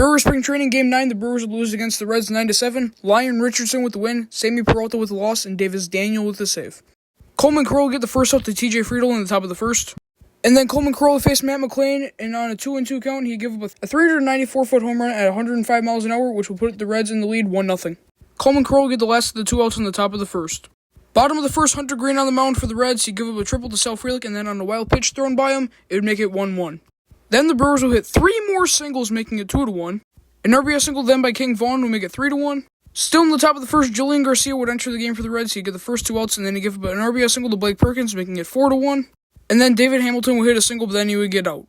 Brewers spring training game 9, the Brewers would lose against the Reds 9-7. Lyon Richardson with the win, Sammy Peralta with the loss, and Davis Daniel with the save. Coleman Crowe would get the first out to TJ Friedl in the top of the first. And then Coleman Crowe would face Matt McLain, and on a 2-2 count, he'd give up a 394-foot home run at 105 miles an hour, which would put the Reds in the lead 1-0. Coleman Crowe would get the last of the 2 outs on the top of the first. Bottom of the first, Hunter Green on the mound for the Reds. He'd give up a triple to Sal Frelick, and then on a wild pitch thrown by him, it would make it 1-1. Then the Brewers would hit 3 more singles, making it 2-1. An RBI single then by King Vaughn would make it 3-1. Still in the top of the first, Julian Garcia would enter the game for the Reds. He'd get the first 2 outs, and then he'd give up an RBI single to Blake Perkins, making it 4-1. And then David Hamilton would hit a single, but then he would get out.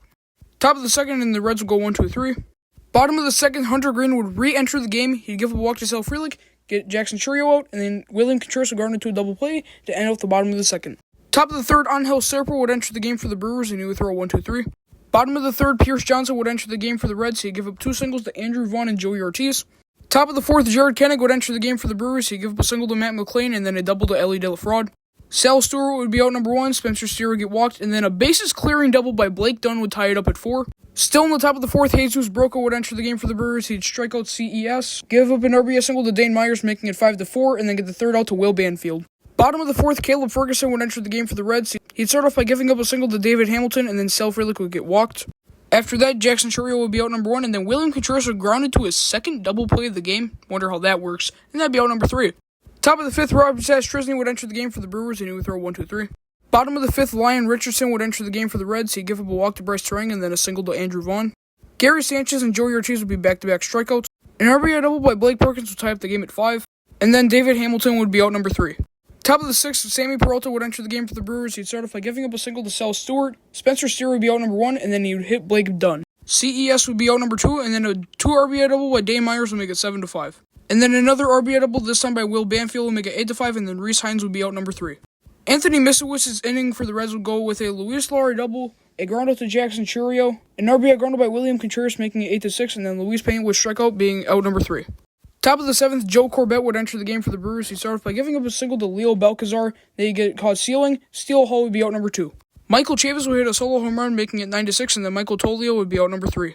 Top of the second, and the Reds would go 1-2-3. Bottom of the second, Hunter Green would re-enter the game. He'd give up a walk to Sal Frelick, get Jackson Churio out, and then William Contreras would garner to a double play to end off the bottom of the second. Top of the third, Angel Serpa would enter the game for the Brewers, and he would throw a 1-2-3. Bottom of the third, Pierce Johnson would enter the game for the Reds. He'd give up 2 singles to Andrew Vaughn and Joey Ortiz. Top of the fourth, Jared Koenig would enter the game for the Brewers. He'd give up a single to Matt McLain and then a double to Ellie De La Fraude. Sal Stewart would be out number 1, Spencer Steer would get walked, and then a bases-clearing double by Blake Dunn would tie it up at 4. Still in the top of the fourth, Jesus Broca would enter the game for the Brewers. He'd strike out CES, give up an RBI single to Dane Myers, making it 5-4, and then get the third out to Will Banfield. Bottom of the fourth, Caleb Ferguson would enter the game for the Reds. He'd start off by giving up a single to David Hamilton, and then Sal Frelick would get walked. After that, Jackson Churio would be out number 1, and then William Contreras would ground into his second double play of the game. Wonder how that works. And that'd be out number 3. Top of the fifth, Robert Sastrisny would enter the game for the Brewers, and he would throw 1-2-3. Bottom of the fifth, Lyon Richardson would enter the game for the Reds. He'd give up a walk to Bryce Terang, and then a single to Andrew Vaughn. Gary Sanchez and Joey Ortiz would be back-to-back strikeouts. An RBI double by Blake Perkins would tie up the game at 5. And then David Hamilton would be out number 3. Top of the sixth, Sammy Peralta would enter the game for the Brewers. He'd start off by giving up a single to Sal Stewart. Spencer Steer would be out number 1, and then he would hit Blake Dunn. CES would be out number 2, and then a 2 RBI double by Dane Myers would make it 7-5. And then another RBI double, this time by Will Banfield, would make it 8-5, and then Reese Hines would be out number 3. Anthony Misowitz's inning for the Reds would go with a Luis Laurie double, a ground out to Jackson Churio, an RBI ground out by William Contreras, making it 8-6, and then Luis Pena would strike out, being out number 3. Top of the seventh, Joe Corbett would enter the game for the Brewers. He'd start off by giving up a single to Leo Balcazar. Then he'd get caught stealing. Steele Hall would be out number 2. Michael Chavis would hit a solo home run, making it 9-6, and then Michael Tolio would be out number 3.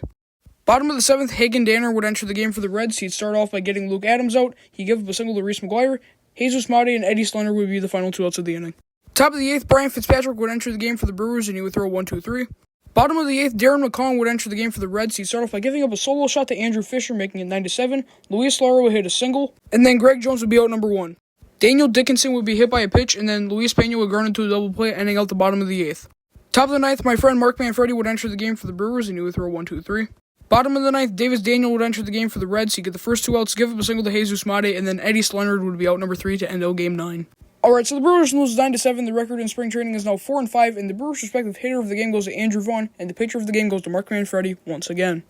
Bottom of the seventh, Hagen Danner would enter the game for the Reds. He'd start off by getting Luke Adams out. He'd give up a single to Reese McGuire. Jesus Mate and Eddie Slender would be the final 2 outs of the inning. Top of the eighth, Brian Fitzpatrick would enter the game for the Brewers, and he would throw 1-2-3. Bottom of the eighth, Darren McCollum would enter the game for the Reds. He'd start off by giving up a solo shot to Andrew Fisher, making it 9-7. Luis Lara would hit a single, and then Greg Jones would be out number 1. Daniel Dickinson would be hit by a pitch, and then Luis Pena would ground into a double play, ending out the bottom of the eighth. Top of the ninth, my friend Mark Manfredi would enter the game for the Brewers, and he would throw 1-2-3. Bottom of the ninth, Davis Daniel would enter the game for the Reds. He'd get the first 2 outs, give up a single to Jesus Mate, and then Eddie Slender would be out number 3 to end out game 9. Alright, so the Brewers lose 9-7. The record in spring training is now 4-5, and the Brewers' respective hitter of the game goes to Andrew Vaughn, and the pitcher of the game goes to Mark Manfredi once again.